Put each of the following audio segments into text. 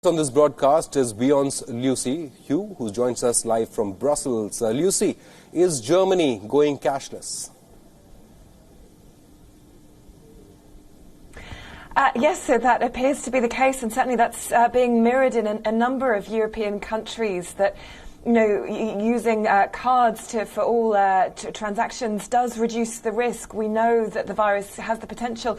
On this broadcast is Beyond's Lucy Hugh, who joins us live from Brussels. Lucy, is Germany going cashless? Yes, so that appears to be the case, and certainly that's being mirrored in a number of European countries that, you know, using cards for all transactions does reduce the risk. We know that the virus has the potential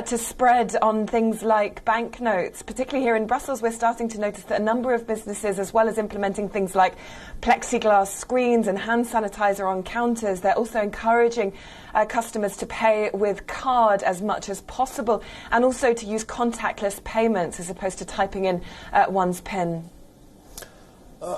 to spread on things like banknotes. Particularly here in Brussels, we're starting to notice that a number of businesses, as well as implementing things like plexiglass screens and hand sanitizer on counters, they're also encouraging customers to pay with card as much as possible, and also to use contactless payments as opposed to typing in one's PIN.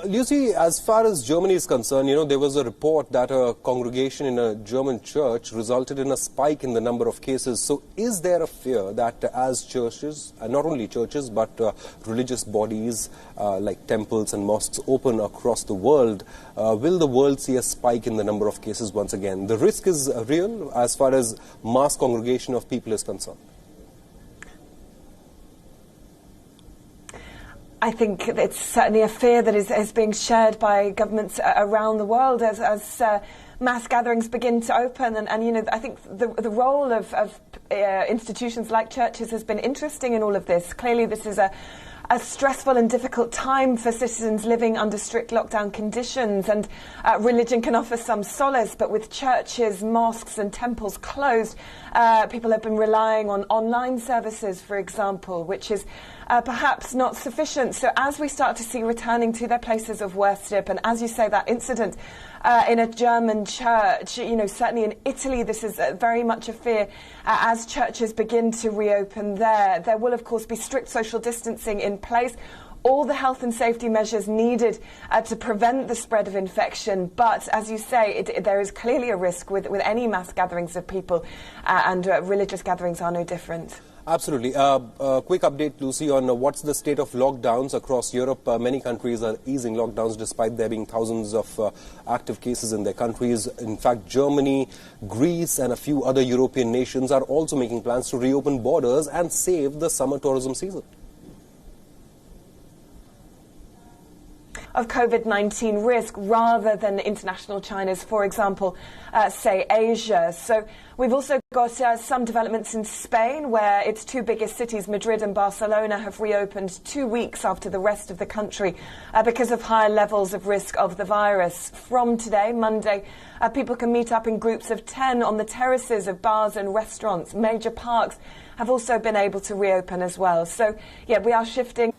Lucy, as far as Germany is concerned, you know, there was a report that a congregation in a German church resulted in a spike in the number of cases. So is there a fear that as churches, not only churches, but religious bodies like temples and mosques open across the world, will the world see a spike in the number of cases once again? The risk is real as far as mass congregation of people is concerned. I think it's certainly a fear that is being shared by governments around the world as mass gatherings begin to open. And you know, I think the role of institutions like churches has been interesting in all of this. Clearly, this is a stressful and difficult time for citizens living under strict lockdown conditions, and religion can offer some solace, but with churches, mosques and temples closed, people have been relying on online services, for example, which is perhaps not sufficient. So as we start to see returning to their places of worship, and as you say, that incident in a German church, you know, certainly in Italy, this is very much a fear. As churches begin to reopen there will of course be strict social distancing in place, all the health and safety measures needed to prevent the spread of infection. But as you say, there is clearly a risk with any mass gatherings of people, and religious gatherings are no different. Absolutely. A quick update, Lucy, on what's the state of lockdowns across Europe. Many countries are easing lockdowns despite there being thousands of active cases in their countries. In fact, Germany, Greece and a few other European nations are also making plans to reopen borders and save the summer tourism season. Of COVID-19 risk rather than international China's, for example, say Asia. So we've also got some developments in Spain, where its two biggest cities, Madrid and Barcelona, have reopened 2 weeks after the rest of the country because of higher levels of risk of the virus. From today, Monday, people can meet up in groups of 10 on the terraces of bars and restaurants. Major parks have also been able to reopen as well. So, yeah, we are shifting.